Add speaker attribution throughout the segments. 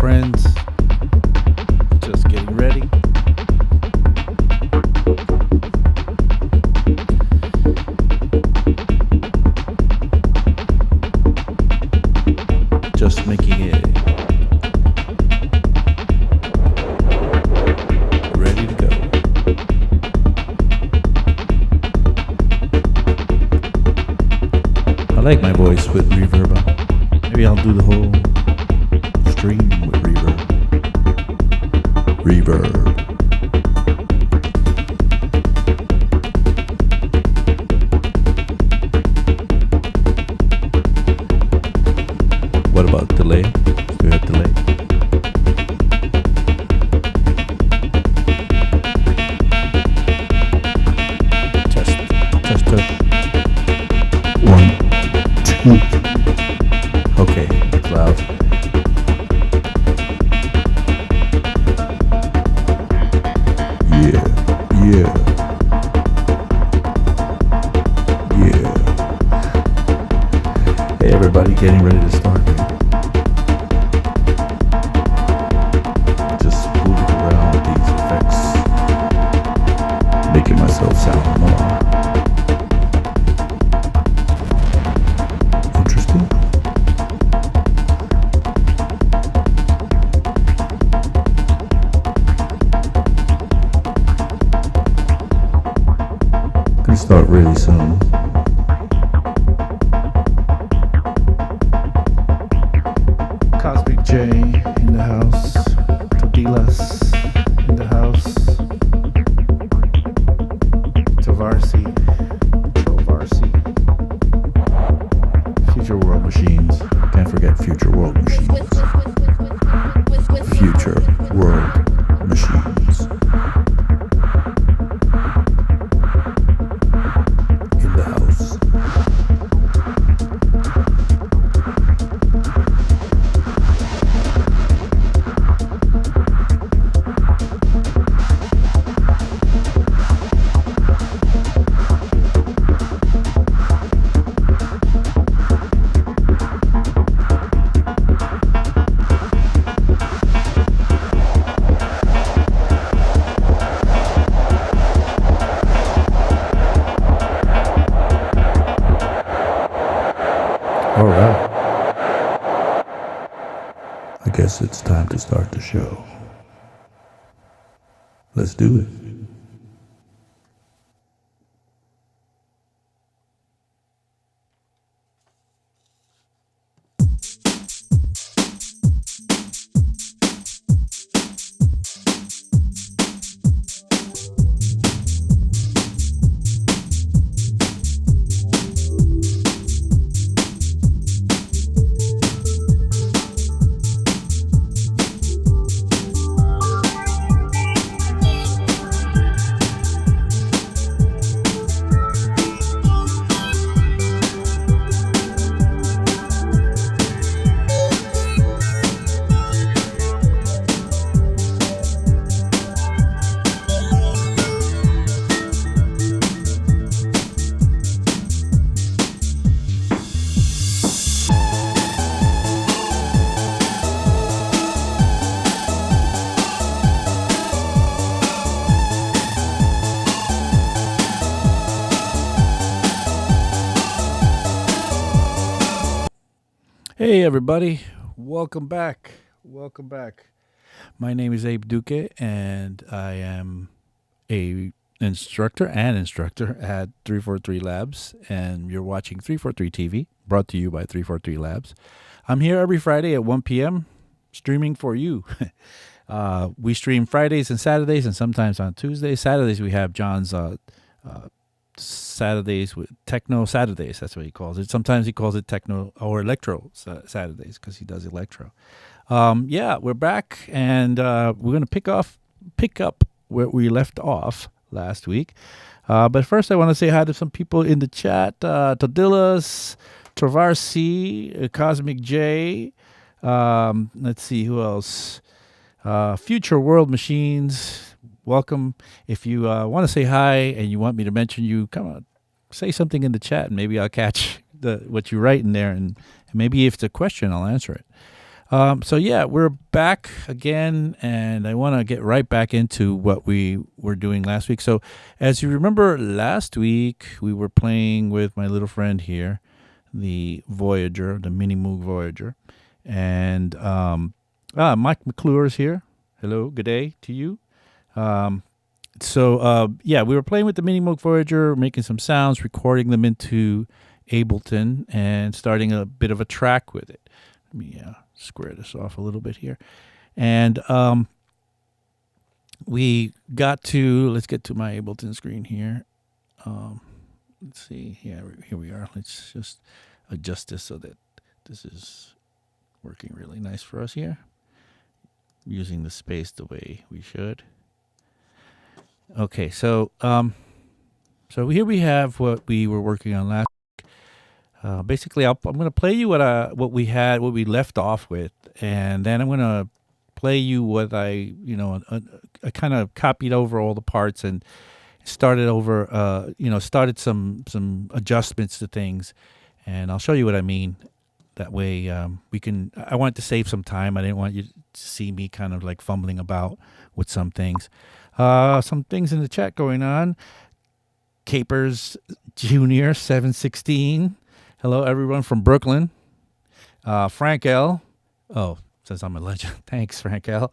Speaker 1: friends. Just getting ready. Just making it ready to go. I like my voice with reverb on. Maybe I'll do the whole stream with reverb. Reverb. What about delay? Do we have delay? Test. One, two. Okay, it's loud. Yeah. Hey everybody, getting ready to start. Just moving around these effects, making myself sound more interesting. Gonna start really soon. Cosmic J in the house. Todilas in the house. Trovarsi. Future World Machines. Can't forget Future World Machines. Future World Machines. In the house. All right. I guess it's time to start the show. Let's do it. Hey everybody, welcome back. My name is Abe Duque and I am a instructor at 343 Labs, and you're watching 343 TV, brought to you by 343 Labs. I'm here every Friday at 1 p.m. streaming for you. We stream Fridays and Saturdays and sometimes on Tuesdays. Saturdays we have John's Saturdays with Techno Saturdays. That's what he calls it. Sometimes he calls it Techno or Electro Saturdays because he does electro. Yeah, we're back and we're going to pick up where we left off last week. But first I want to say hi to some people in the chat. Todilas, Trovarsi, Cosmic J. Let's see who else. Future World Machines. Welcome. If you want to say hi and you want me to mention you, come on, say something in the chat and maybe I'll catch what you write in there, and maybe if it's a question, I'll answer it. So yeah, we're back again, and I want to get right back into what we were doing last week. So, as you remember, last week we were playing with my little friend here, the Voyager, the Mini Moog Voyager, and Mike McClure's here. Hello, good day to you. Yeah, we were playing with the Mini Moog Voyager, making some sounds, recording them into Ableton, and starting a bit of a track with it. Let me square this off a little bit here. And we got to, let's get to my Ableton screen here. Let's see. Yeah, here we are. Let's just adjust this so that this is working really nice for us here. Using the space the way we should. Okay, so here we have what we were working on last week. Basically, I'm going to play you what we left off with, and then I'm going to play you what I kind of copied over all the parts and started over, started some adjustments to things, and I'll show you what I mean. That way we can, I wanted to save some time. I didn't want you to see me kind of like fumbling about with some things. Some things in the chat going on. Capers Jr. 716. Hello, everyone from Brooklyn. Frank L. Oh, says I'm a legend. Thanks, Frank L.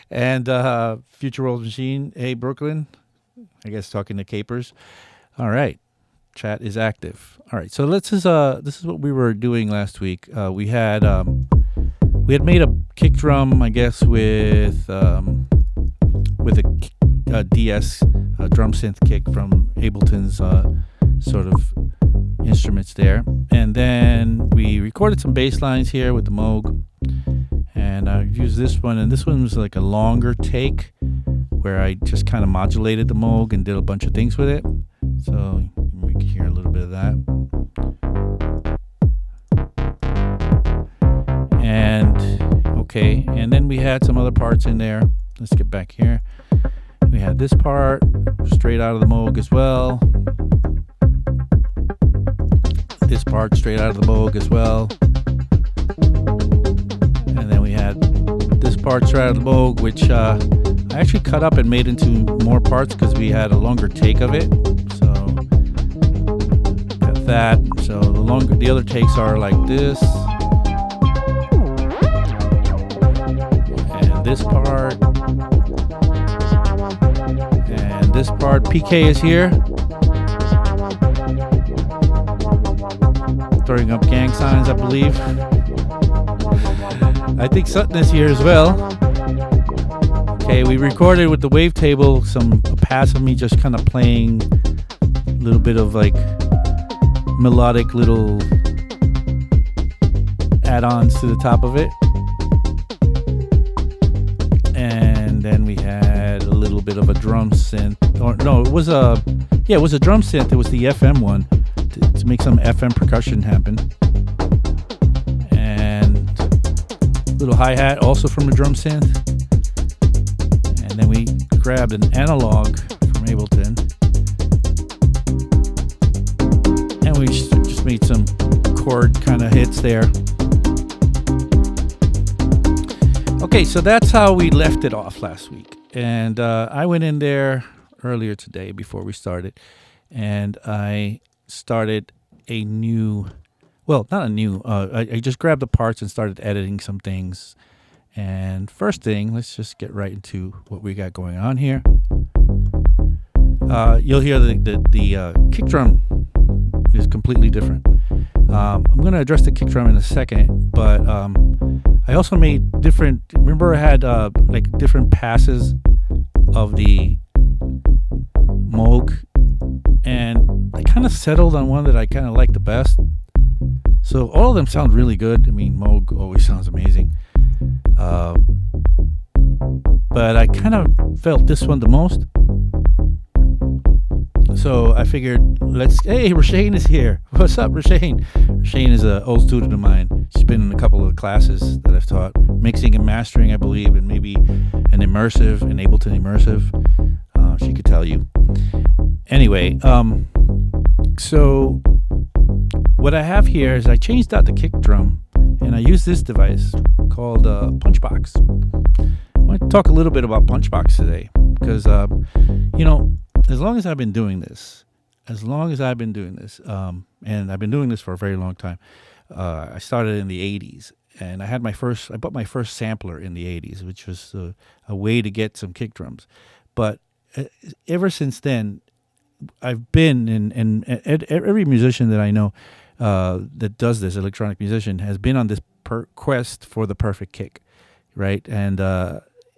Speaker 1: And Future World Machine. Hey, Brooklyn. I guess talking to Capers. All right. Chat is active. All right. So this is what we were doing last week. We had made a kick drum, I guess, with a DS drum synth kick from Ableton's sort of instruments there, and then we recorded some bass lines here with the Moog, and I used this one, and this one was like a longer take where I just kind of modulated the Moog and did a bunch of things with it. So you can hear a little bit of that. And then we had some other parts in there. Let's get back here. We had this part straight out of the Moog as well. This part straight out of the Moog as well. And then we had this part straight out of the Moog, which I actually cut up and made into more parts because we had a longer take of it. So got that. So the other takes are like this. And this part. And this part. PK is here. Throwing up gang signs, I believe. I think Sutton is here as well. Okay, we recorded with the wavetable a pass of me just kind of playing a little bit of like melodic little add-ons to the top of it. And then we had a little bit of a drum synth. Or no, it was a drum synth. It was the FM one to make some FM percussion happen. And little hi-hat also from the drum synth. And then we grabbed an analog from Ableton. And we just made some chord kind of hits there. Okay, so that's how we left it off last week. And I went in there earlier today before we started, and I started a new, well, not a new, I just grabbed the parts and started editing some things. And first thing, let's just get right into what we got going on here. You'll hear the kick drum is completely different. I'm going to address the kick drum in a second, but I also made different, remember I had like different passes of the Moog, and I kind of settled on one that I kind of like the best. So all of them sound really good. I mean, Moog always sounds amazing. But I kind of felt this one the most. So I figured, hey, Rashane is here. What's up, Rashane? Rashane is an old student of mine. She's been in a couple of classes that I've taught, mixing and mastering, I believe, and maybe an Ableton immersive. She could tell you. Anyway, so what I have here is I changed out the kick drum, and and I use this device called Punchbox. I want to talk a little bit about Punchbox today because, as long as I've been doing this, and I've been doing this for a very long time. I started in the 80s, and I bought my first sampler in the 80s, which was a way to get some kick drums. But ever since then, I've been and every musician that I know that does this, electronic musician, has been on this quest for the perfect kick, right? And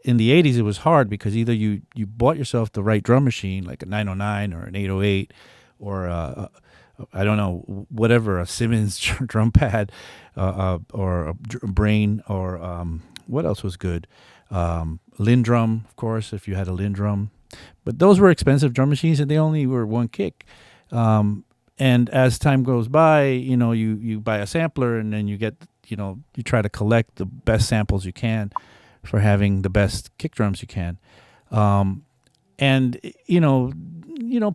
Speaker 1: in the 80s, it was hard because either you bought yourself the right drum machine, like a 909 or an 808, or I don't know, whatever, a Simmons drum pad, or a Brain, or what else was good? Lindrum, of course, if you had a Lindrum. But those were expensive drum machines, and they only were one kick. And as time goes by, you buy a sampler, and then you get, you try to collect the best samples you can for having the best kick drums you can. And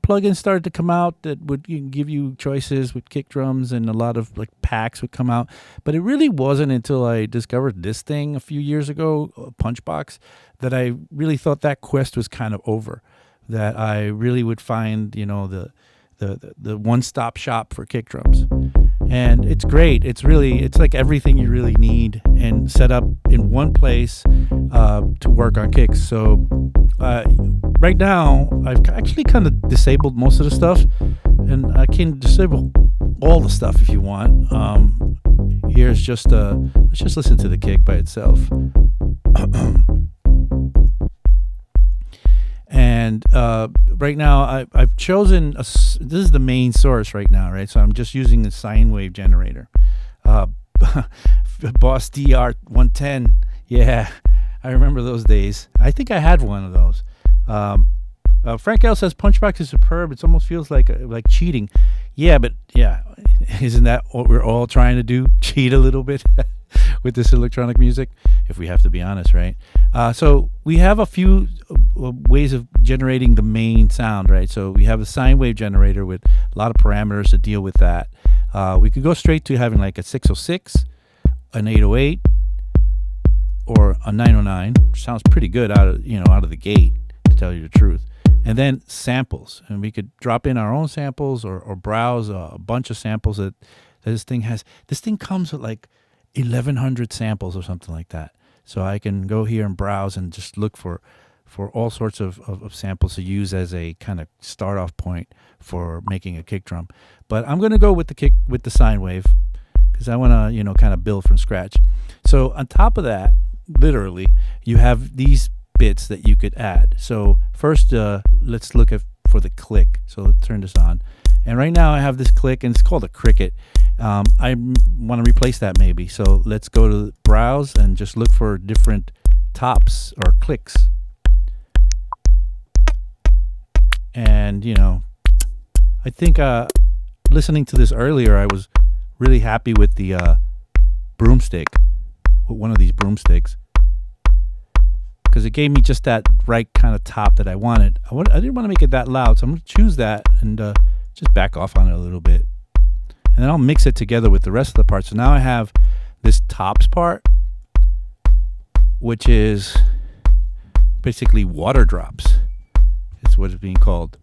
Speaker 1: plugins started to come out that would give you choices with kick drums, and a lot of like packs would come out. But it really wasn't until I discovered this thing a few years ago, Punchbox, that I really thought that quest was kind of over. That I really would find, the one-stop shop for kick drums. And it's great. It's like everything you really need and set up in one place to work on kicks. So right now, I've actually kind of disabled most of the stuff, and I can disable all the stuff if you want. Here's let's just listen to the kick by itself. And right now, I've chosen this is the main source right now, right? So I'm just using the sine wave generator, Boss DR110. Yeah, I remember those days. I think I had one of those. Frank L says Punchbox is superb. It almost feels like cheating. Yeah, but yeah, isn't that what we're all trying to do? Cheat a little bit with this electronic music, if we have to be honest, right? So we have a few ways of generating the main sound, right? So we have a sine wave generator with a lot of parameters to deal with that. We could go straight to having like a 606, an 808, or a 909, which sounds pretty good out of the gate, to tell you the truth. And then samples, and we could drop in our own samples or browse a bunch of samples that this thing has. This thing comes with like 1,100 samples or something like that. So I can go here and browse and just look for all sorts of samples to use as a kind of start off point for making a kick drum. But I'm going to go with the sine wave because I want to kind of build from scratch. So on top of that, literally, you have these bits that you could add. So first, let's look for the click. So let's turn this on. And right now I have this click, and it's called a cricket. I want to replace that maybe. So let's go to browse and just look for different tops or clicks. And, I think listening to this earlier, I was really happy with the broomstick, with one of these broomsticks, because it gave me just that right kind of top that I wanted. I didn't want to make it that loud, so I'm going to choose that and just back off on it a little bit. And then I'll mix it together with the rest of the parts. So now I have this tops part, which is basically water drops. It's what it's being called.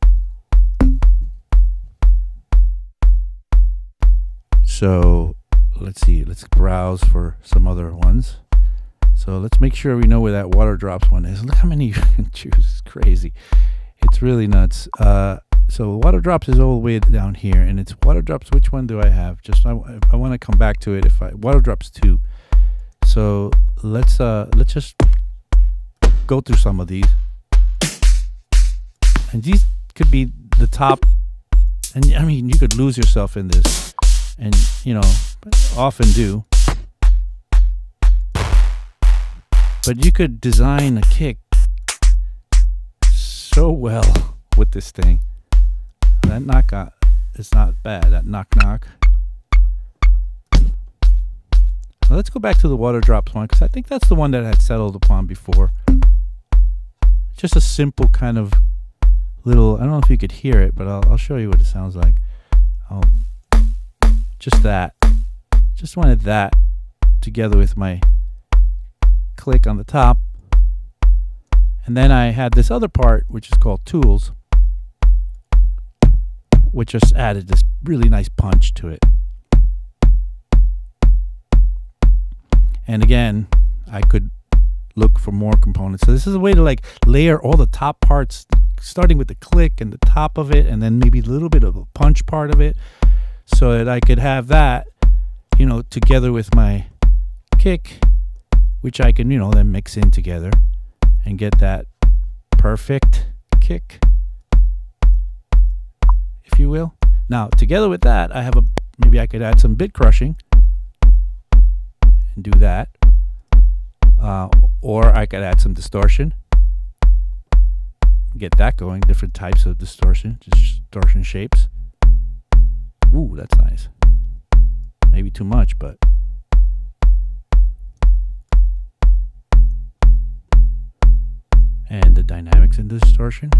Speaker 1: So let's see. Let's browse for some other ones. So let's make sure we know where that water drops one is. Look how many you can choose. It's crazy. It's really nuts. So water drops is all the way down here, and it's water drops. Which one do I have? I want to come back to it. Water drops 2. So let's just go through some of these, and these could be the top. And I mean, you could lose yourself in this, and often do. But you could design a kick so well with this thing. That knock is not bad. That knock. Now let's go back to the water drops one, because I think that's the one that I had settled upon before. Just a simple kind of little. I don't know if you could hear it, but I'll show you what it sounds like. Just that. Just wanted that. together with my click on the top. And then I had this other part, which is called tools, which just added this really nice punch to it. And again, I could look for more components. So this is a way to like layer all the top parts, starting with the click and the top of it, and then maybe a little bit of a punch part of it, so that I could have that, you know, together with my kick, which I can, you know, then mix in together and get that perfect kick, if you will. Now, together with that, I have maybe I could add some bit crushing and do that. Or I could add some distortion, get that going, different types of distortion, distortion shapes. Ooh, that's nice. Maybe too much, but and the dynamics in the distortion,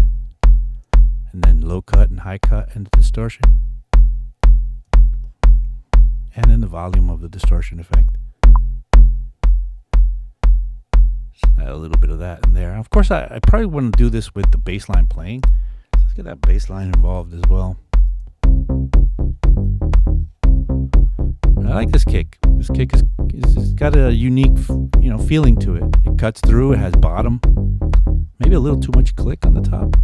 Speaker 1: and then low cut and high cut and the distortion, and then the volume of the distortion effect. Add a little bit of that in there. Of course, I probably want to do this with the bass line playing. So let's get that bass line involved as well. I like this kick. This kick is got a unique, you know, feeling to it. It cuts through. It has bottom. Maybe a little too much click on the top,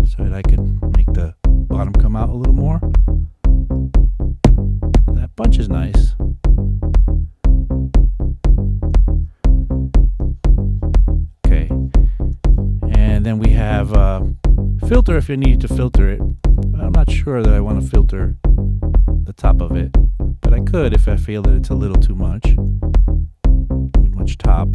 Speaker 1: so that I can make the bottom come out a little more. That punch is nice. Okay, and then we have filter if you need to filter it. I'm not sure that I want to filter the top of it, but I could if I feel that it's a little too much top.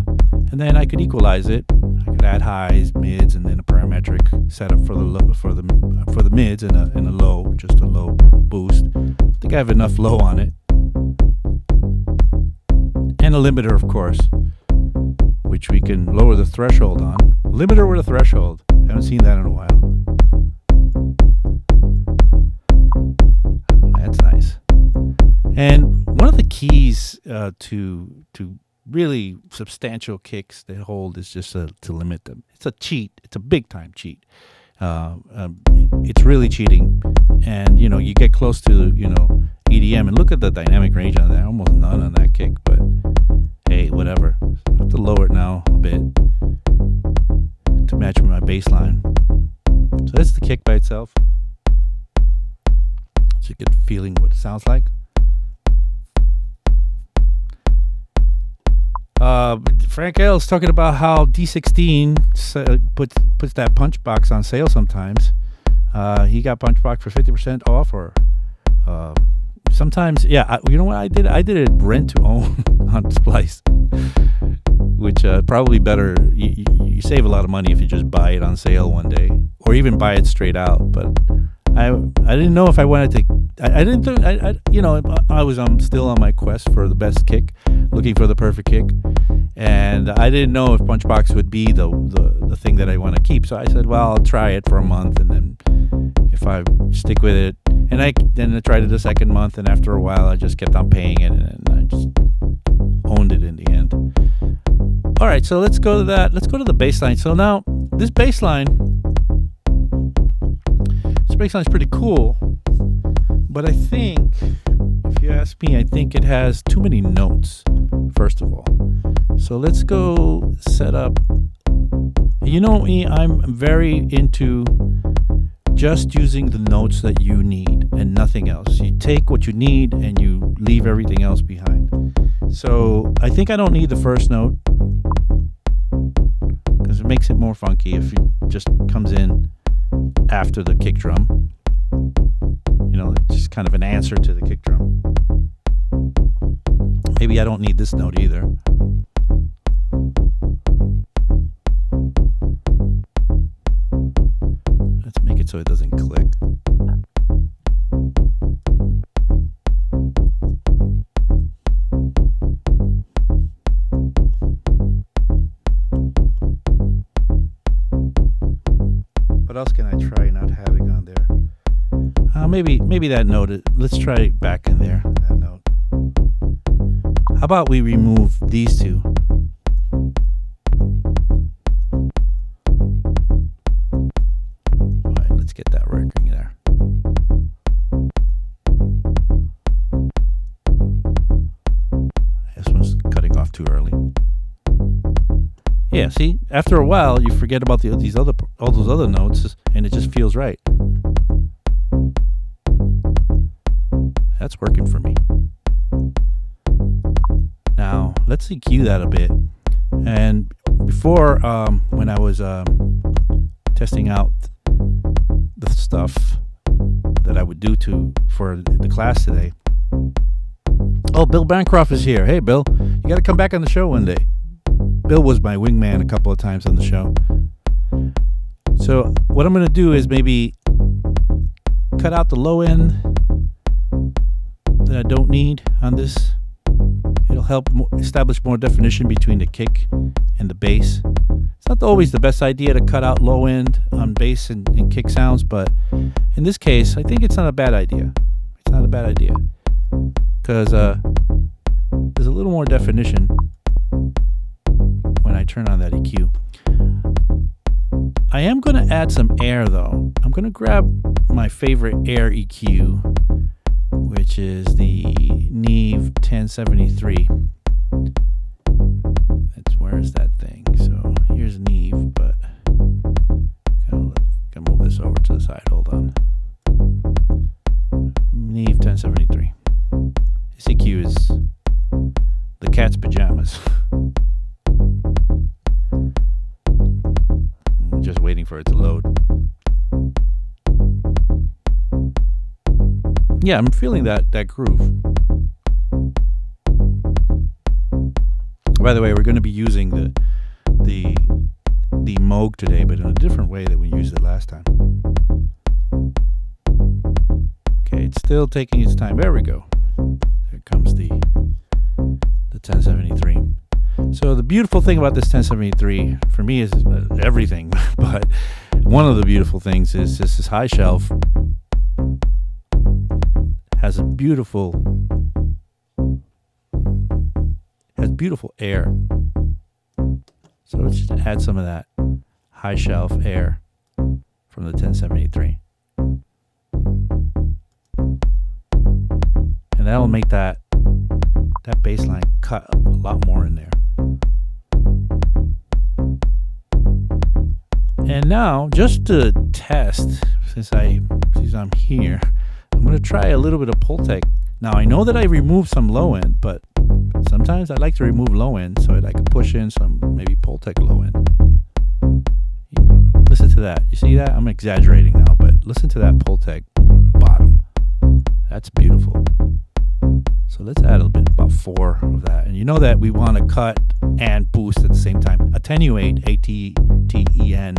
Speaker 1: And then I could equalize it. I could add highs, mids, and then a parametric setup for the mids and a low, just a low boost. I think I have enough low on it, and a limiter, of course, which we can lower the threshold on. Limiter with a threshold. I haven't seen that in a while. That's nice. And one of the keys to really substantial kicks they hold is just to limit them. It's a cheat. It's a big time cheat. It's really cheating, and you know, you get close to, you know, EDM, and look at the dynamic range on that. Almost none on that kick, but hey, whatever. I have to lower it now a bit to match with my bass line. So that's the kick by itself, so you get the feeling what it sounds like. Frank L is talking about how D16 puts that punch box on sale sometimes. He got punch box for 50% off, or sometimes, yeah. You know what I did? I did it rent to own on Splice, which probably better. You save a lot of money if you just buy it on sale one day, or even buy it straight out. But I didn't know if I wanted to. I didn't think I was still on my quest for the best kick, looking for the perfect kick, and I didn't know if Punchbox would be the thing that I want to keep. So I said, well, I'll try it for a month, and then if I stick with it, and then I tried it the second month, and after a while I just kept on paying it, and I just owned it in the end. All right, so let's go to that. Let's go to the bass line. So now this bass line is pretty cool, but I think, if you ask me, I think it has too many notes, first of all. So let's go set up. You know me, I'm very into just using the notes that you need and nothing else. You take what you need and you leave everything else behind. So I think I don't need the first note, because it makes it more funky if it just comes in after the kick drum. You know, it's just kind of an answer to the kick drum. Maybe I don't need this note either. Let's make it so it doesn't click. What else can I try not having on there? Maybe that note. Let's try it back in there. That note. about we remove these two? All right, let's get that working there. This one's cutting off too early. Yeah, see, after a while, you forget about all those other notes, and it just feels right. That's working for me. Now, let's EQ that a bit. And before, when I was testing out the stuff that I would do for the class today. Oh, Bill Bancroft is here. Hey, Bill, you got to come back on the show one day. Bill was my wingman a couple of times on the show. So what I'm going to do is maybe cut out the low end that I don't need on this. It'll help establish more definition between the kick and the bass. It's not always the best idea to cut out low end on bass and kick sounds, but in this case, I think it's not a bad idea. It's not a bad idea because there's a little more definition when I turn on that EQ. I am going to add some air though. I'm going to grab my favorite air EQ, which is the Neve 1073. Where is that thing? So here's Neve, but gotta move this over to the side. Hold on. Neve 1073. This EQ is the cat's pajamas. I'm just waiting for it to load. Yeah, I'm feeling that groove. By the way, we're going to be using the Moog today, but in a different way than we used it last time. Okay, it's still taking its time. There we go. There comes the 1073. So the beautiful thing about this 1073 for me is everything, but one of the beautiful things is this high shelf has beautiful air. So let's just add some of that high shelf air from the 1073. And that'll make that bass line cut a lot more in there. And now, just to test, since I'm here, I'm going to try a little bit of Pultec. Now, I know that I removed some low end, but sometimes I like to remove low end so that I can push in some maybe Pultec low end. Listen to that. You see that? I'm exaggerating now, but listen to that Pultec bottom. That's beautiful. So let's add a bit, about 4 of that. And you know that we want to cut and boost at the same time. Attenuate, A-T-T-E-N,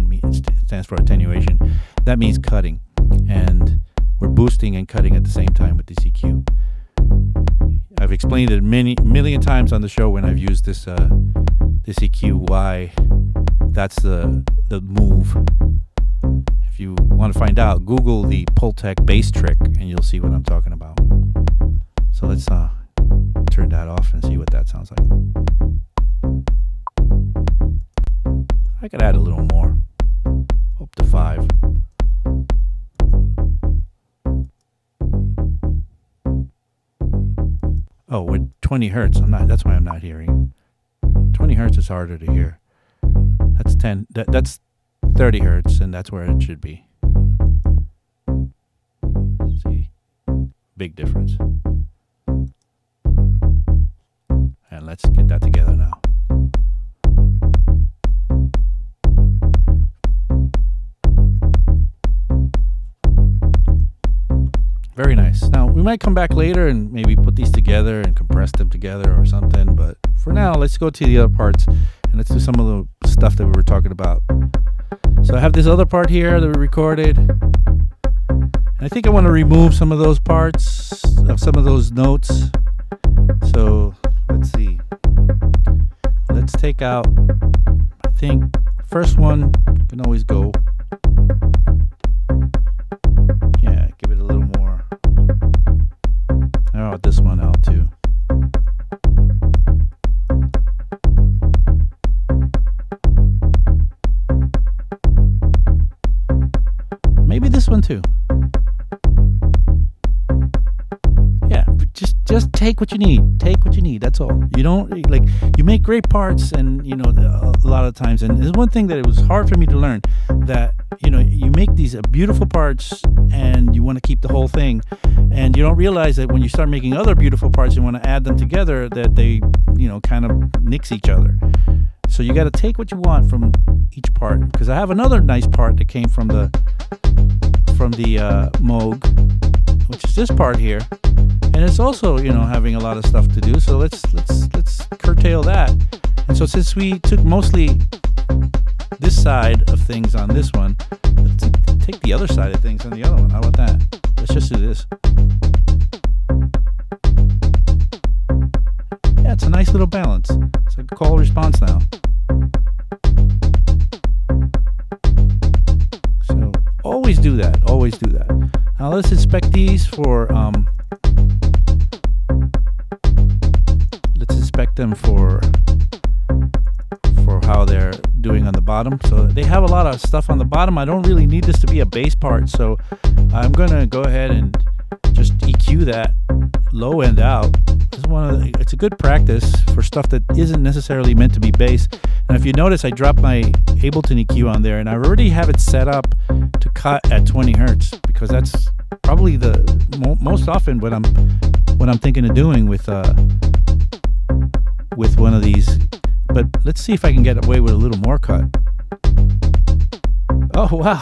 Speaker 1: stands for attenuation. That means cutting. And we're boosting and cutting at the same time with this EQ. I've explained it a million times on the show when I've used this EQ, why that's the move. If you want to find out, Google the Pultec bass trick and you'll see what I'm talking about. So let's turn that off and see what that sounds like. I could add a little more, up to 5. Oh, with 20 hertz, that's why I'm not hearing. 20 hertz is harder to hear. That's 10. That's 30 hertz, and that's where it should be. See, big difference. And let's get that together now. Very nice. Now, we might come back later and maybe put these together and compress them together or something. But for now, let's go to the other parts and let's do some of the stuff that we were talking about. So I have this other part here that we recorded. And I think I want to remove some of those parts, of some of those notes. So let's see. Let's take out, I think, first one can always go. Yeah, give it a little more. I want this one out too. too. Yeah, just take what you need. Take what you need. That's all. You don't like. You make great parts, and a lot of times. And there's one thing that it was hard for me to learn, that you make these beautiful parts, and you want to keep the whole thing, and you don't realize that when you start making other beautiful parts, you want to add them together, that they kind of nix each other. So you got to take what you want from each part. Because I have another nice part that came from the Moog, which is this part here. And it's also, having a lot of stuff to do. So let's curtail that. And so since we took mostly this side of things on this one, let's take the other side of things on the other one. How about that? Let's just do this. Yeah, it's a nice little balance. It's a call response now. So always do that. Always do that. Now let's inspect these for them for how they're doing on the bottom. So they have a lot of stuff on the bottom. I don't really need this to be a bass part, so I'm gonna go ahead and just EQ that low end out. It's a good practice for stuff that isn't necessarily meant to be bass. And if you notice, I dropped my Ableton EQ on there, and I already have it set up to cut at 20 hertz, because that's probably the most often what I'm thinking of doing with one of these. But let's see if I can get away with a little more cut. Oh wow!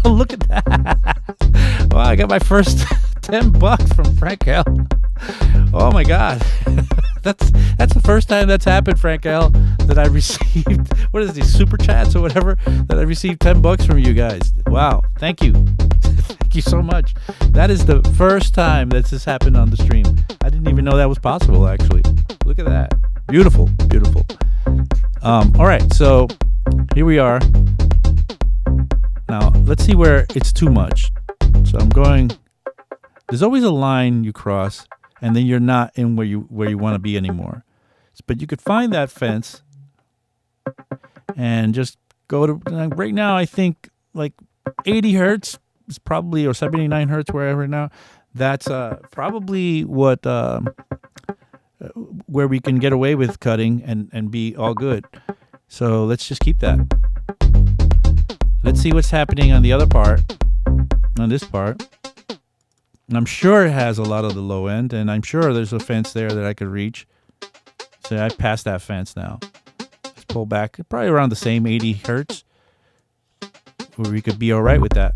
Speaker 1: Look at that! Wow, I got my first $10 from Frank L. Oh my God, that's the first time that's happened, Frank L. That I received. What is these super chats or whatever? That I received $10 from you guys. Wow, thank you, thank you so much. That is the first time that this happened on the stream. I didn't even know that was possible. Actually, look at that. Beautiful, beautiful. All right, so here we are. Now let's see where it's too much. So I'm going. There's always a line you cross, and then you're not in where you want to be anymore. But you could find that fence, and just go to. Right now, I think like 80 hertz is probably, or 79 hertz, wherever now. That's probably what. Where we can get away with cutting and be all good. So let's just keep that. Let's see what's happening on the other part, on this part. And I'm sure it has a lot of the low end, and I'm sure there's a fence there that I could reach. So I passed that fence now. Let's pull back, probably around the same 80 hertz, where we could be all right with that.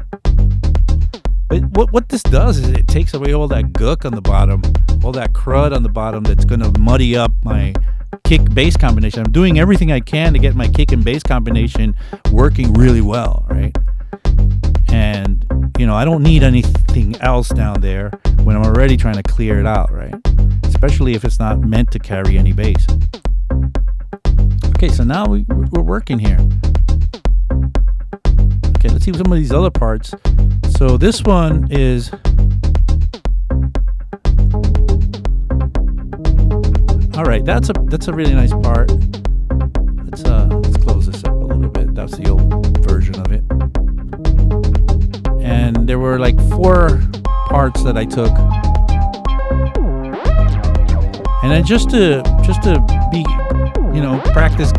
Speaker 1: But what this does is it takes away all that gook on the bottom, all that crud on the bottom that's going to muddy up my kick bass combination. I'm doing everything I can to get my kick and bass combination working really well, right? And I don't need anything else down there when I'm already trying to clear it out, right? Especially if it's not meant to carry any bass. Okay, so now we're working here. Okay, let's see some of these other parts. So this one is. All right, that's a really nice part. Let's close this up a little bit. That's the old version of it. And there were like 4 parts that I took, and then just to be, practice,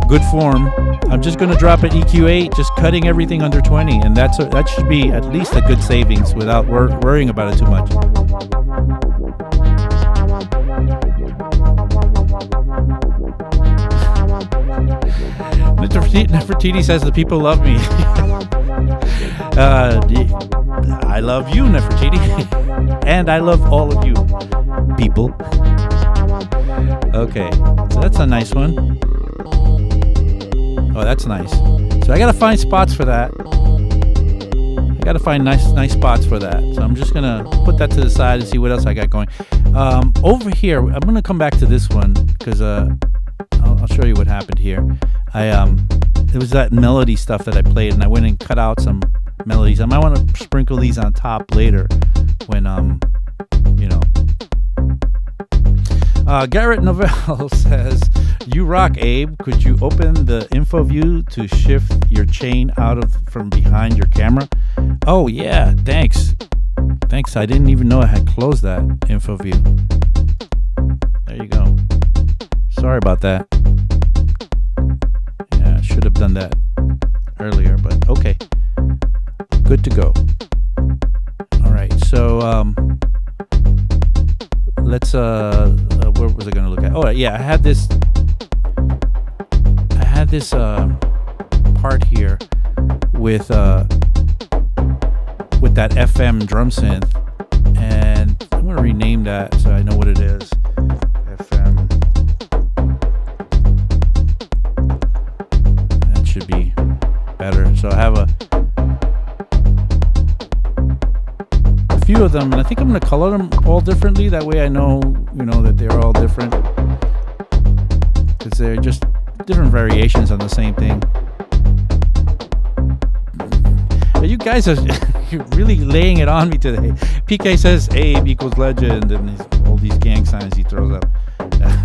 Speaker 1: good form. I'm just going to drop at EQ8, just cutting everything under 20, and that should be at least a good savings without worrying about it too much. Nefertiti says the people love me. I love you, Nefertiti, and I love all of you, people. Okay, so that's a nice one. Oh, that's nice. So I gotta find spots for that. I gotta find nice spots for that. So I'm just gonna put that to the side and see what else I got going. Over here, I'm gonna come back to this one because I'll show you what happened here. It was that melody stuff that I played, and I went and cut out some melodies. I might want to sprinkle these on top later when Garrett Novell says, "You rock, Abe. Could you open the info view to shift your chain out of from behind your camera?" Oh yeah, thanks. Thanks. I didn't even know I had closed that info view. There you go. Sorry about that. Yeah, I should have done that earlier, but okay. Good to go. All right, so let's where was I going to look at? Oh yeah, I had this part here with that FM drum synth, and I'm going to rename that so I know what it is. FM. That should be better. So I have a few of them, and I think I'm going to color them all differently. That way I know, that they're all different, because they're just different variations on the same thing. You guys are really laying it on me today. PK says Abe equals legend, and all these gang signs he throws up.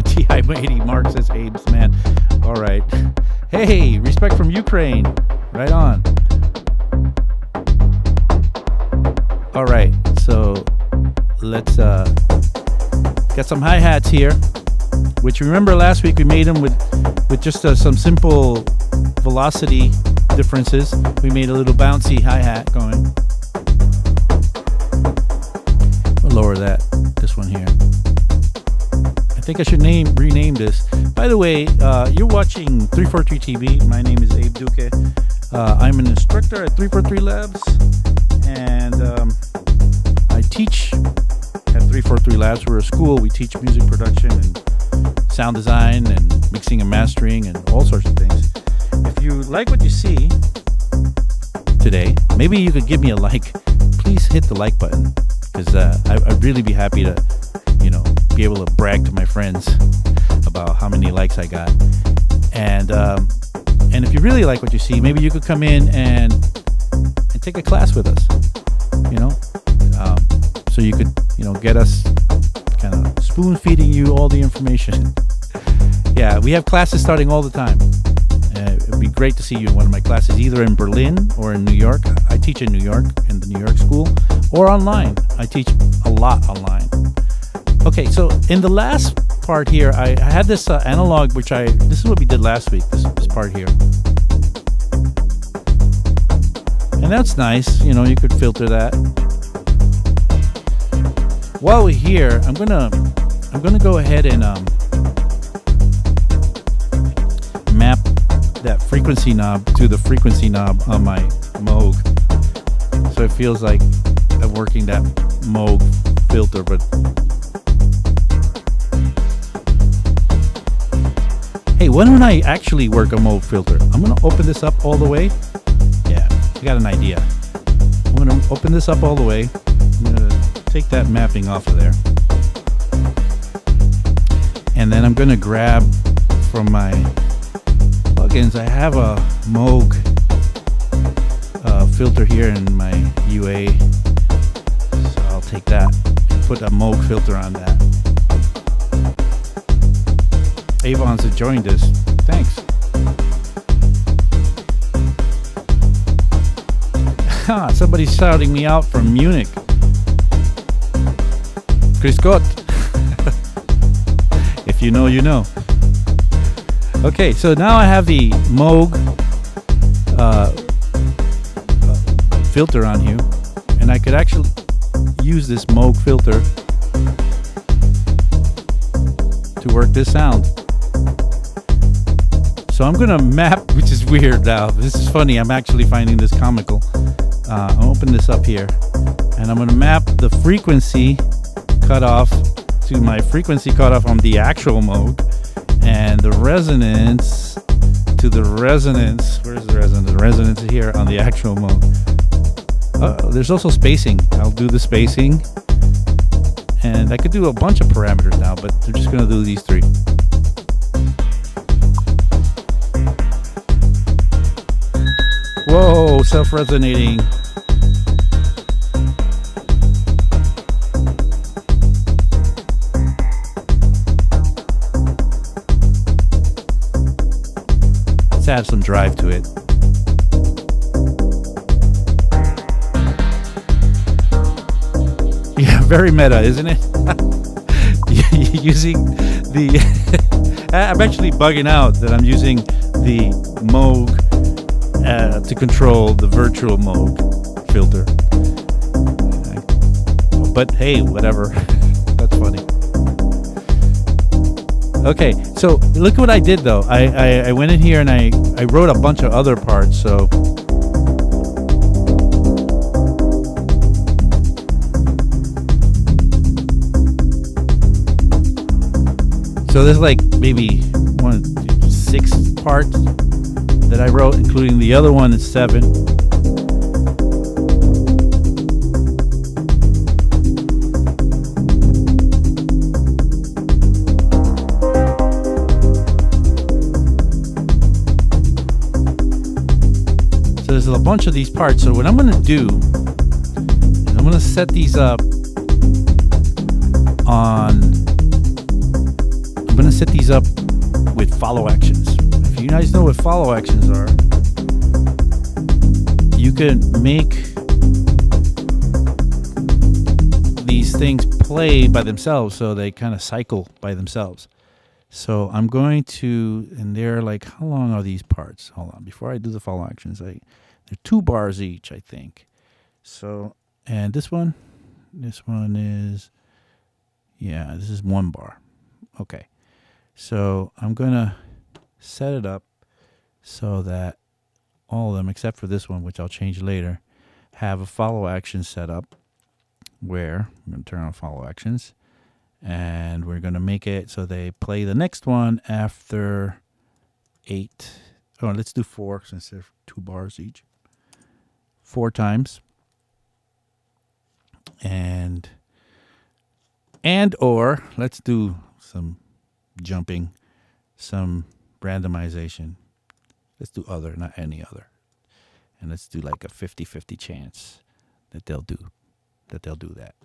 Speaker 1: TI-80 Mark says Abe's man. All right. Hey, respect from Ukraine. Right on. All right, so let's get some hi-hats here, which remember last week we made them with just some simple velocity differences. We made a little bouncy hi-hat going. I'll lower this one here. I think I should rename this. By the way, you're watching 343 TV. My name is Abe Duque. I'm an instructor at 343 Labs, and I teach at 343 Labs. We're a school. We teach music production and sound design and mixing and mastering and all sorts of things. If you like what you see today, maybe you could give me a like. Please hit the like button, because I'd really be happy to, be able to brag to my friends about how many likes I got. And if you really like what you see, maybe you could come in and take a class with us. So you could, get us kind of spoon feeding you all the information. Yeah, we have classes starting all the time. It'd be great to see you in one of my classes, either in Berlin or in New York. I teach in New York, in the New York school, or online. I teach a lot online. Okay, so in the last part here, I had this analog, this is what we did last week, this part here. And that's nice, you could filter that. While we're here, I'm gonna go ahead and map that frequency knob to the frequency knob on my Moog, so it feels like I'm working that Moog filter. But hey, why don't I actually work a Moog filter? I'm gonna open this up all the way. Yeah, I got an idea. I'm gonna open this up all the way. I'm gonna take that mapping off of there, and then I'm gonna grab from my plugins. I have a Moog filter here in my UA, so I'll take that and put a Moog filter on that. Avon's joined us. Thanks. Somebody's shouting me out from Munich. Chris Gott. If you know, you know. Okay, so now I have the Moog filter on here, and I could actually use this Moog filter to work this sound. So I'm gonna map, which is weird now. This is funny. I'm actually finding this comical. I'll open this up here, and I'm gonna map the frequency cutoff to my frequency cutoff on the actual Moog, and the resonance to the resonance. Where's the resonance? The resonance is here on the actual Moog. There's also spacing. I'll do the spacing, and I could do a bunch of parameters now, but I'm just gonna do these three. Whoa, self-resonating. to add some drive to it. Yeah, very meta, isn't it? Using the I'm actually bugging out that I'm using the Moog to control the virtual Moog filter. But hey, whatever. That's funny. Okay, so look what I did though. I went in here and I wrote a bunch of other parts. So there's like maybe 6 parts that I wrote, including the other one is 7. So there's a bunch of these parts. So what I'm going to do is I'm going to set these up with follow actions. If you guys know what follow actions are, you can make these things play by themselves, so they kind of cycle by themselves. So I'm going to, and they're like, how long are these parts? Hold on, before I do the follow actions, they're 2 bars each, I think. So, and this one is, yeah, this is 1 bar. Okay. So I'm going to set it up so that all of them, except for this one, which I'll change later, have a follow action set up where I'm going to turn on follow actions. And we're going to make it so they play the next one after 8. Oh, let's do 4 since they're 2 bars each. 4 times. Or let's do some jumping, some randomization. Let's do other, not any other. And let's do like a 50-50 chance that they'll do that.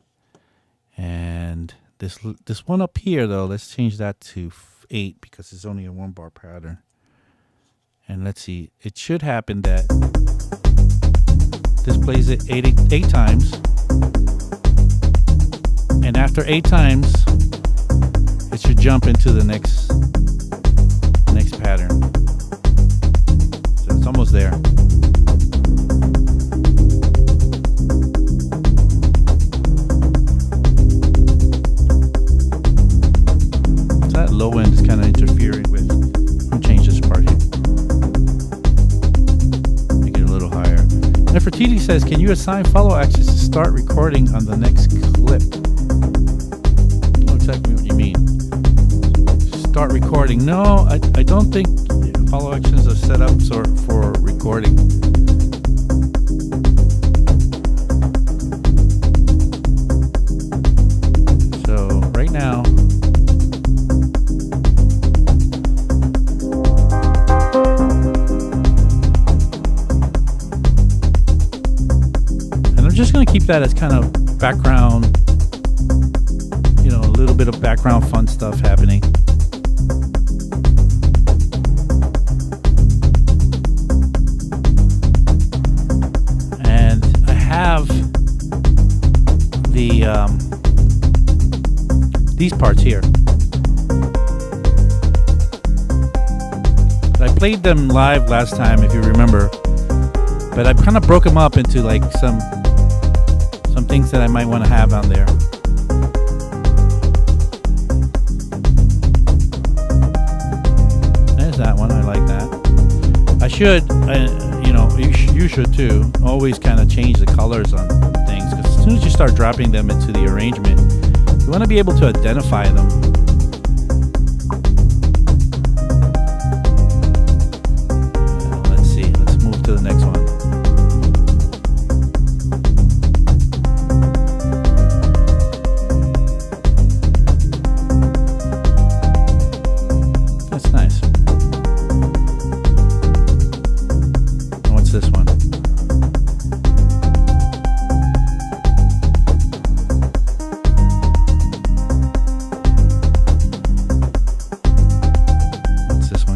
Speaker 1: And this one up here though, let's change that to 8 because it's only a 1 bar pattern. And let's see, it should happen that this plays it 8 times. And after 8 times, it should jump into the next pattern. So it's almost there. So that low end is kind of interfering with. I'll change this part here. Make it a little higher. Nefertiti says, can you assign follow actions to start recording on the next clip? I know exactly what you mean. Start recording. No, I don't think follow actions are set up for recording. So right now, and I'm just going to keep that as kind of background, a little bit of background fun stuff happening. These parts here. I played them live last time, if you remember, but I kind of broke them up into like some things that I might want to have on there. There's that one. I like that. I should, you should too. Always kind of change the colors on things, because as soon as you start dropping them into the arrangement, you want to be able to identify them. Let's see. Let's move to the next one. That's nice. And what's this one?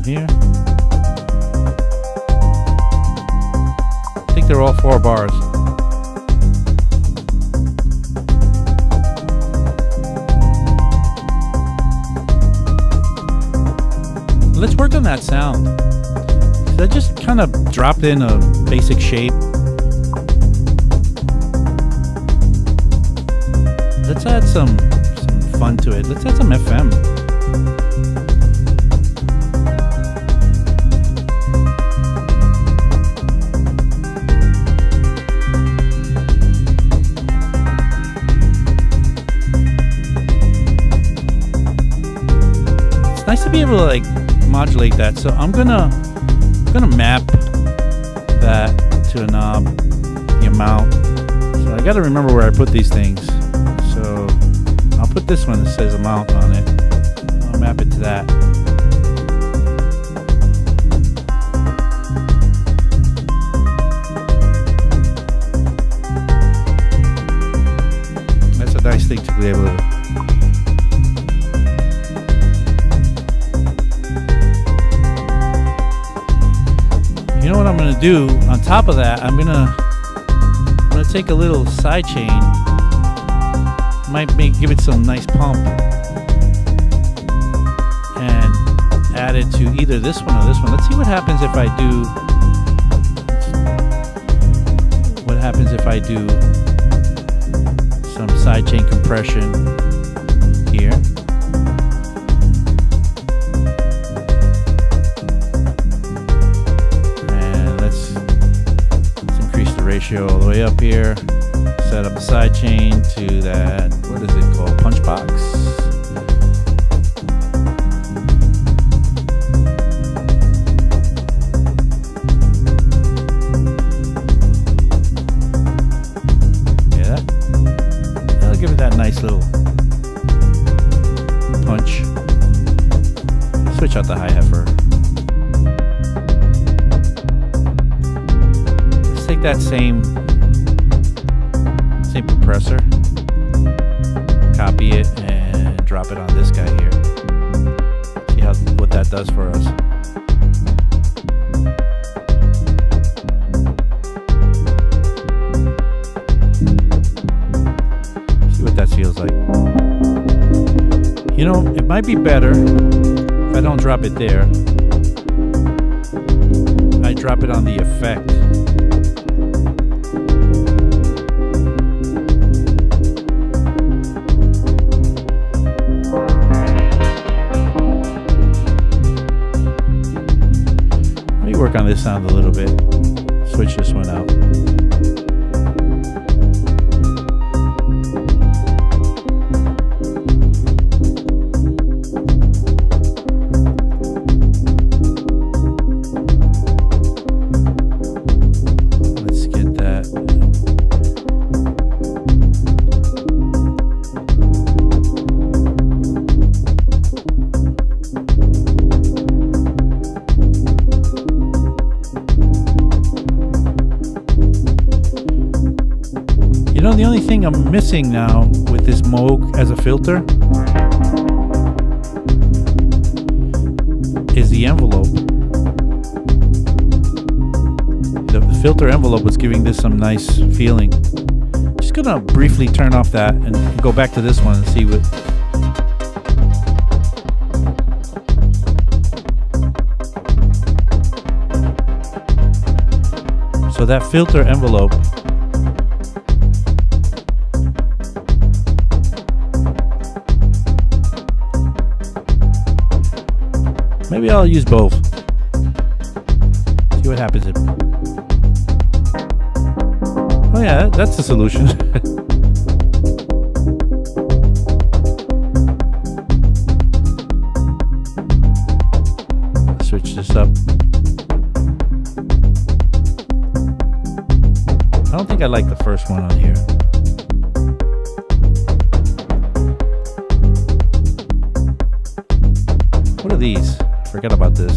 Speaker 1: Here. 4 bars. Let's work on that sound. I just kind of dropped in a basic shape. Let's add some fun to it. Let's add some FM. It's nice to be able to like modulate that. So I'm gonna map that to a knob, the amount. So I gotta remember where I put these things. So I'll put this one that says amount on it. I'll map it to that. That's a nice thing to be able to. You know what I'm gonna do on top of that? I'm gonna take a little side chain. Might give it some nice pump and add it to either this one or this one. Let's see what happens if I do. What happens if I do some side chain compression here? Ratio all the way up here. Set up a side chain to that, what is it called? Punch box. Yeah, that'll give it that nice little punch. Switch out the hi-hat for that same compressor, copy it and drop it on this guy here. See what that does for us. See what that feels like. You know, it might be better if I don't drop it there. I drop it on the effect. Work on this sound a little bit. Switch this one out. Let's get that. You know, the only thing I'm missing now with this Moog as a filter is the envelope. The filter envelope was giving this some nice feeling. Just gonna briefly turn off that and go back to this one and see what. So that filter envelope maybe I'll use both. See what happens. Oh yeah, that's the solution. Switch this up. I don't think I like the first one on here. What are these? Forget about this.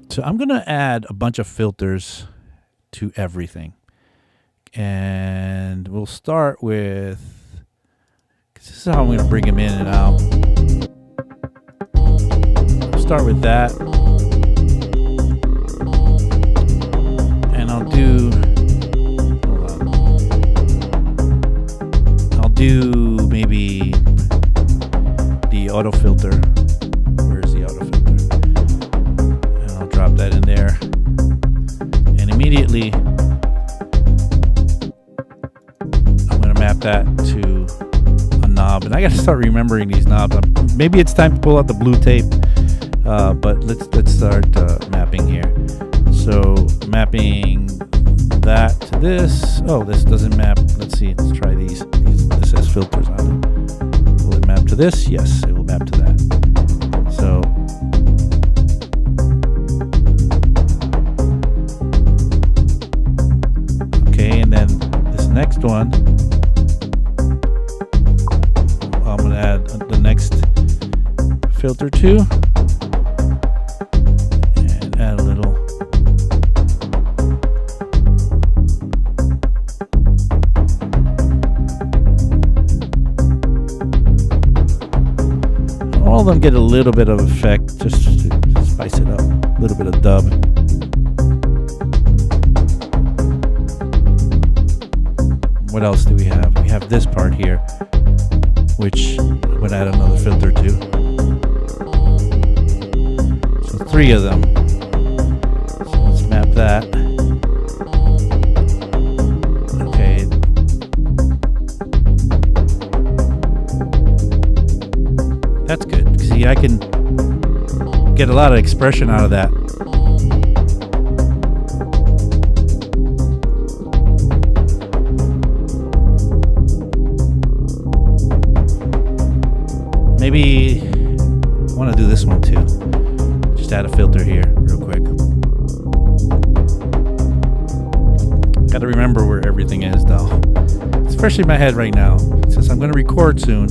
Speaker 1: So I'm going to add a bunch of filters to everything. And we'll start with, because this is how I'm going to bring him in and out. Start with that. And I'll do, maybe the auto filter. Where's the auto filter? And I'll drop that in there. And immediately I'm going to map that to a knob. And I got to start remembering these knobs. Maybe it's time to pull out the blue tape. But let's start mapping here. So mapping that to this. Oh, this doesn't map. Let's see. Let's try these. This has filters on it. Will it map to this? Yes, it will map to that. So okay, and then this next one, I'm gonna add the next filter to. Add a little. All of them get a little bit of effect, just to spice it up. A little bit of dub. What else do we have? We have this part here, which I'm going to add another filter to. So 3 of them. Map that. Okay. That's good. See, I can get a lot of expression out of that. Maybe I want to do this one too. Just add a filter here real quick. Got to remember where everything is, though. It's fresh in my head right now, since I'm going to record soon.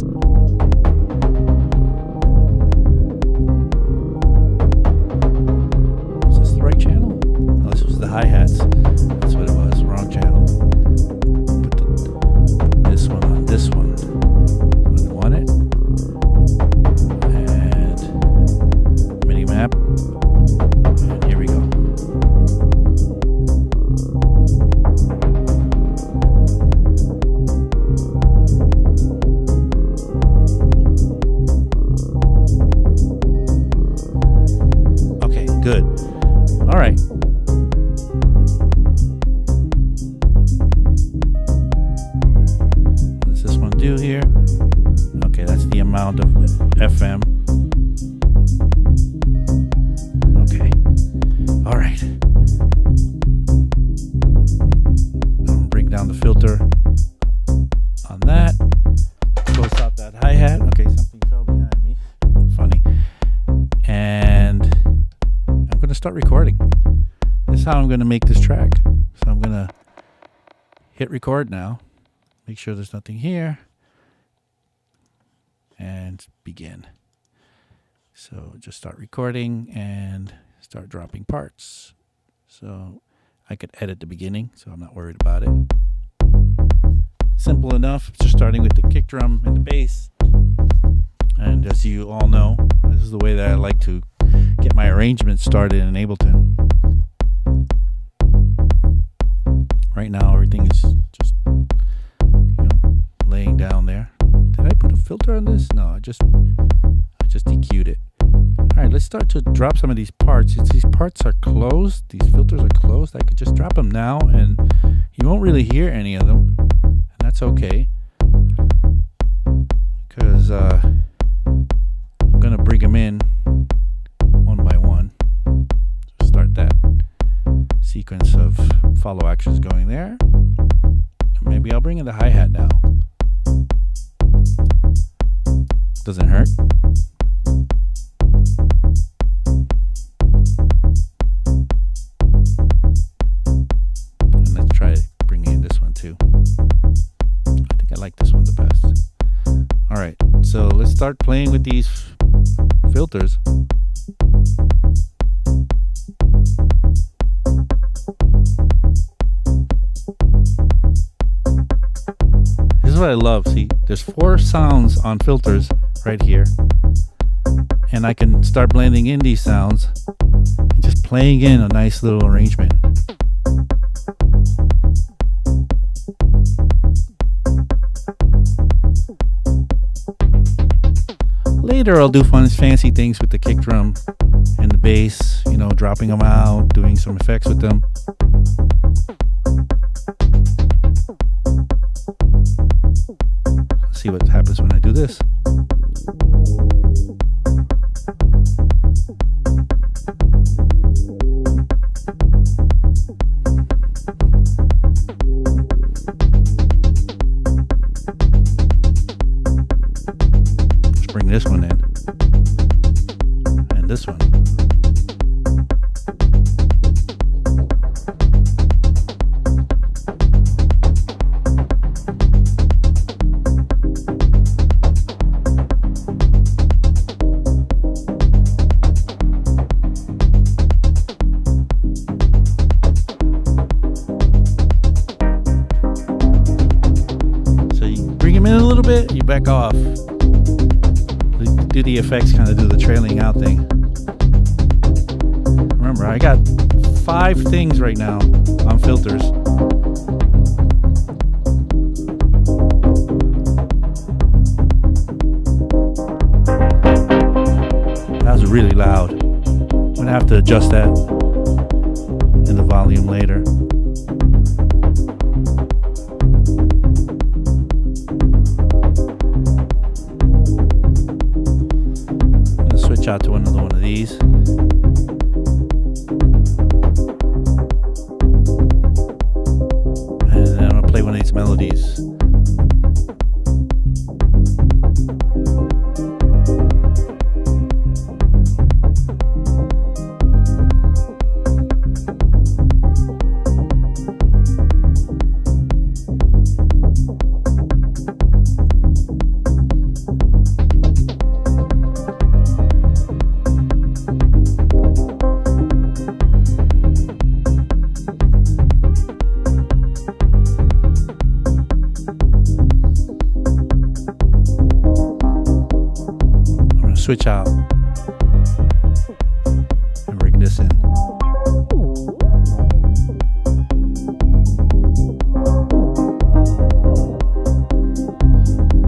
Speaker 1: Is this the right channel? Oh, this was the hi-hats. That's what it was. Wrong channel. Put this one on this one. I want it. And mini map. And here we go. Good. All right. What does this one do here? Okay, that's the amount of FM. Okay. All right. I'll bring down the filter on that. Close out that hi-hat. Okay, something fell behind me. Funny. And I'm going to start recording. This is how I'm going to make this track. So I'm going to hit record now. Make sure there's nothing here. And begin. So just start recording and start dropping parts. So I could edit the beginning, so I'm not worried about it. Simple enough. Just starting with the kick drum and the bass. And as you all know, this is the way that I like to get my arrangements started in Ableton. Right now, everything is just, laying down there. Did I put a filter on this? No, I just EQ'd it. All right, let's start to drop some of these parts. Since these parts are closed, these filters are closed, I could just drop them now, and you won't really hear any of them, and that's okay, because I'm gonna bring them in one by one. So start that sequence of follow actions going there. And maybe I'll bring in the hi-hat now. Doesn't hurt. And let's try bringing in this one too. I think I like this one the best. All right, so let's start playing with these filters. is what I love. See, there's 4 sounds on filters right here. And I can start blending in these sounds and just playing in a nice little arrangement. Later I'll do fancy things with the kick drum and the bass, you know, dropping them out, doing some effects with them. Let's see what happens when I do this. Let's bring this one in. And this one. In a little bit, you back off. Do the effects, kind of do the trailing out thing. Remember, I got 5 things right now on filters. That was really loud. I'm gonna have to adjust that in the volume later. Out to another one of these. And then I'm gonna play one of these melodies. Switch out and bring this in.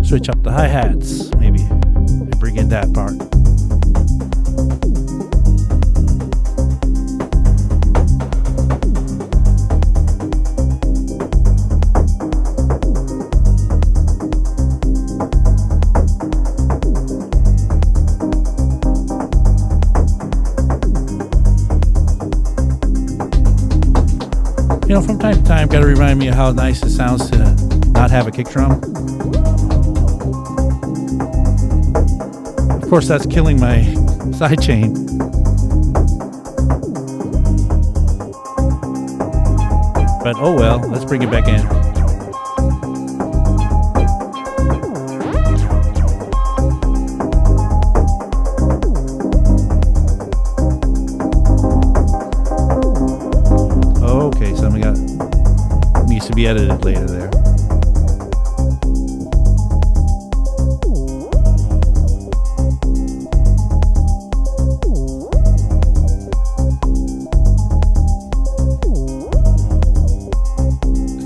Speaker 1: Switch up the hi-hats, maybe, and bring in that part. You know, from time to time, gotta remind me of how nice it sounds to not have a kick drum. Of course, that's killing my sidechain. But oh well, let's bring it back in. To be edited later there.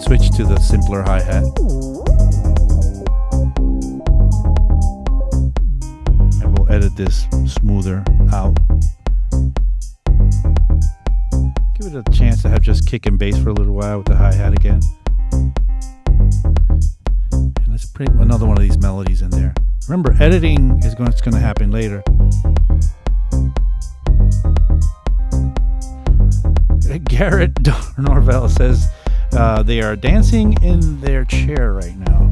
Speaker 1: Switch to the simpler hi-hat. And we'll edit this smoother out. Give it a chance to have just kick and bass for a little while with the hi-hat again. And let's put another one of these melodies in there. Remember, editing is going to happen later. Garrett Norvell says they are dancing in their chair right now.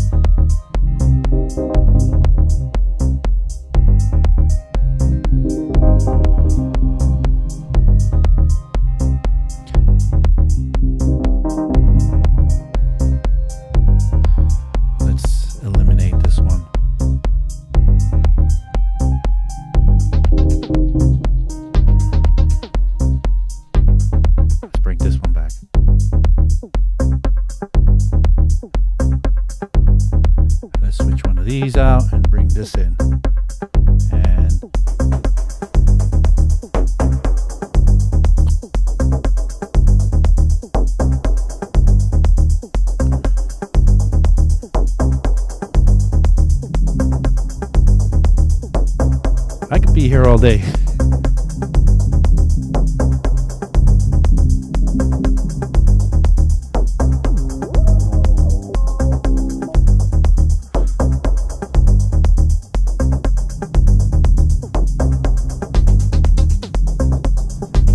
Speaker 1: all day.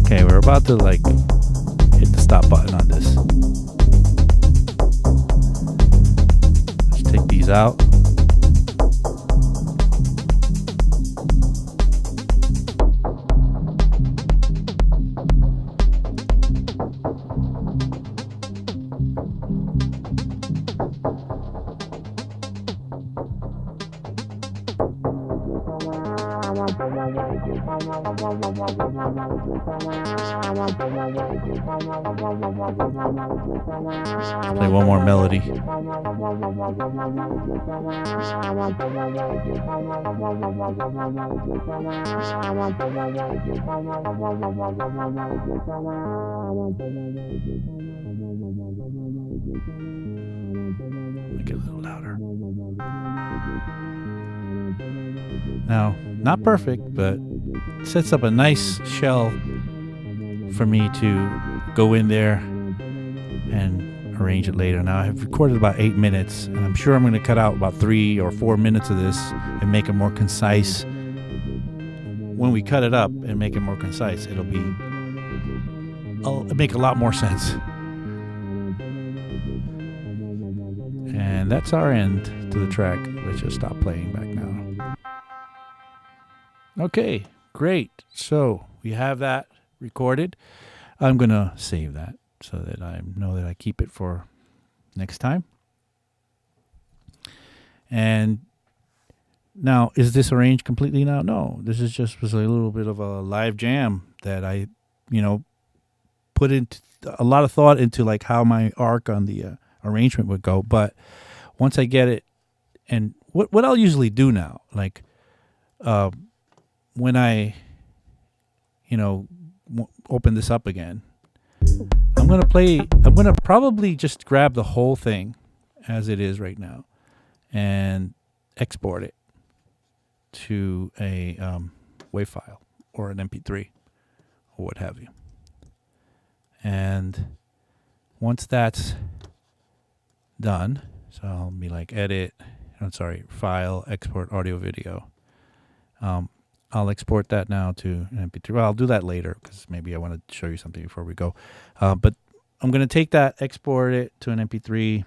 Speaker 1: Okay, we're about to like hit the stop button on this. Let's take these out. Play one more melody. Make it a little louder. Now, not perfect, but sets up a nice shell for me to go in there and arrange it later. Now, I've recorded about 8 minutes, and I'm sure I'm going to cut out about 3 or 4 minutes of this and make it more concise. When we cut it up and make it more concise, it'll make a lot more sense. And that's our end to the track. Let's just stop playing back now. Okay, great. So we have that recorded. I'm going to save that so that I know that I keep it for next time. And now, is this arranged completely now? No, this is just was a little bit of a live jam that I, put into a lot of thought into like how my arc on the arrangement would go. But once I get it, and what I'll usually do now, like when I, open this up again, I'm going to probably just grab the whole thing as it is right now and export it to a WAV file or an MP3 or what have you. And once that's done, so I'll be like file, export audio video. I'll export that now to an MP3. Well, I'll do that later because maybe I want to show you something before we go. But I'm going to take that, export it to an MP3,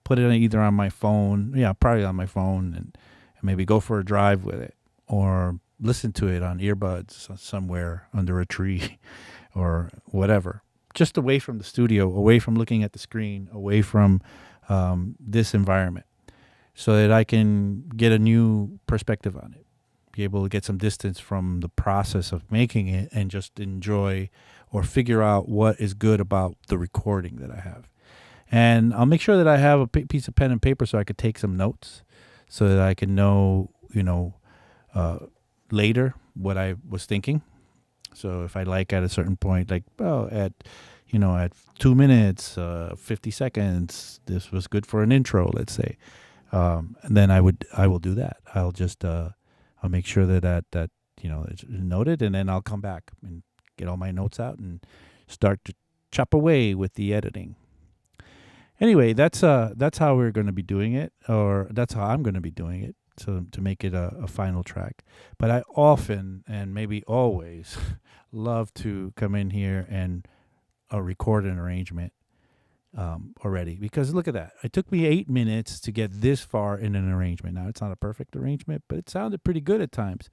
Speaker 1: put it either on my phone. Yeah, probably on my phone, and maybe go for a drive with it or listen to it on earbuds somewhere under a tree or whatever. Just away from the studio, away from looking at the screen, away from this environment so that I can get a new perspective on it. Be able to get some distance from the process of making it and just enjoy or figure out what is good about the recording that I have. And I'll make sure that I have a piece of pen and paper so I could take some notes so that I can know, later what I was thinking. So if I like at a certain point, like, at 2 minutes, 50 seconds, this was good for an intro, let's say. And then I will do that. I'll just, I'll make sure that it's noted, and then I'll come back and get all my notes out and start to chop away with the editing. Anyway, that's how we're going to be doing it, or that's how I'm going to be doing it, so to make it a final track. But I often, and maybe always, love to come in here and record an arrangement already, because look at that. It took me 8 minutes to get this far in an arrangement. Now, it's not a perfect arrangement, but it sounded pretty good at times.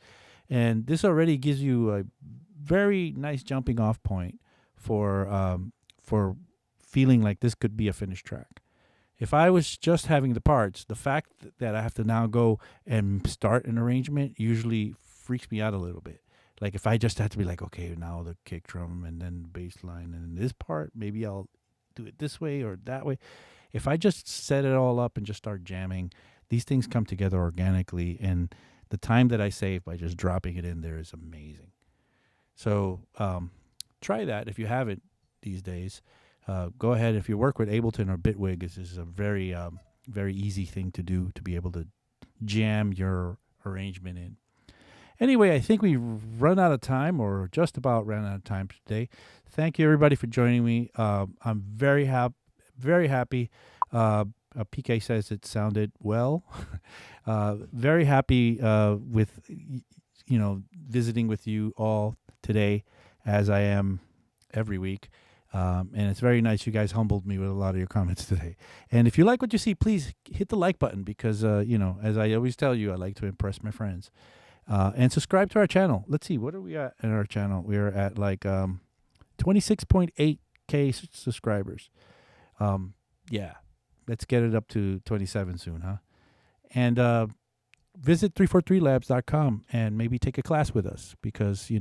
Speaker 1: And this already gives you a very nice jumping off point for feeling like this could be a finished track. If I was just having the parts, the fact that I have to now go and start an arrangement usually freaks me out a little bit. Like if I just had to be like, okay, now the kick drum and then the bass line and this part, maybe I'll do it this way or that way. If I just set it all up and just start jamming, these things come together organically, and the time that I save by just dropping it in there is amazing. So try that if you have it these days. Go ahead. If you work with Ableton or Bitwig, this is a very, very easy thing to do to be able to jam your arrangement in. Anyway, I think we've run out of time, or just about ran out of time today. Thank you, everybody, for joining me. I'm very happy. PK says it sounded well. Very happy with visiting with you all today, as I am every week. And it's very nice. You guys humbled me with a lot of your comments today. And if you like what you see, please hit the like button because, as I always tell you, I like to impress my friends. And subscribe to our channel. Let's see, what are we at in our channel? We are at like 26.8K subscribers. Yeah, let's get it up to 27 soon, huh? And visit 343labs.com and maybe take a class with us because,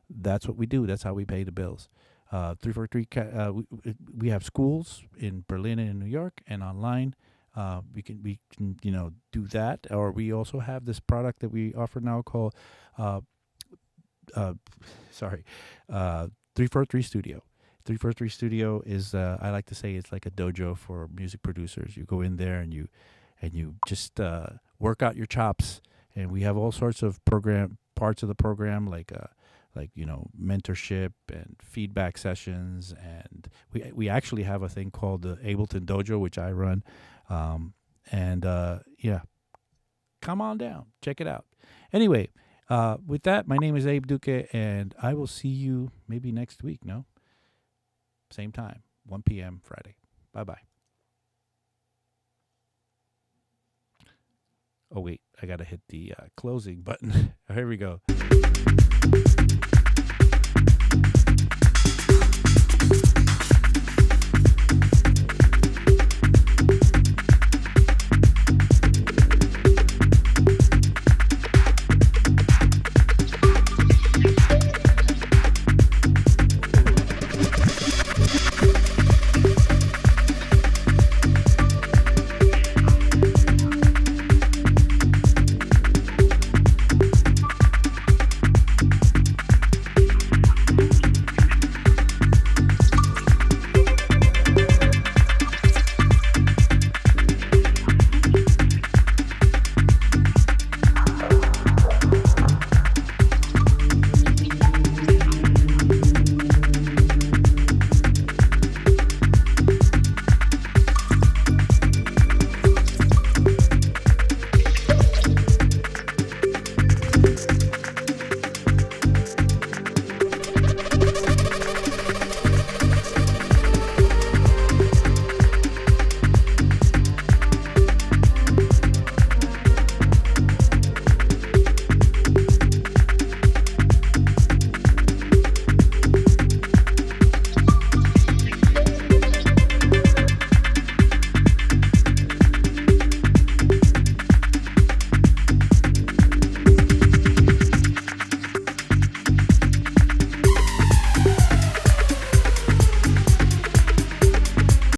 Speaker 1: that's what we do. That's how we pay the bills. 343, we have schools in Berlin and in New York and online. We can do that, or we also have this product that we offer now called 343 Studio. 343 Studio is I like to say it's like a dojo for music producers. You go in there and you just work out your chops, and we have all sorts of parts of the program like mentorship and feedback sessions, and we actually have a thing called the Ableton Dojo, which I run. Come on down, check it out. Anyway, with that, my name is Abe Duque, and I will see you maybe next week. No, same time, 1 p.m. Friday. Bye. Oh wait, I gotta hit the closing button. Here we go.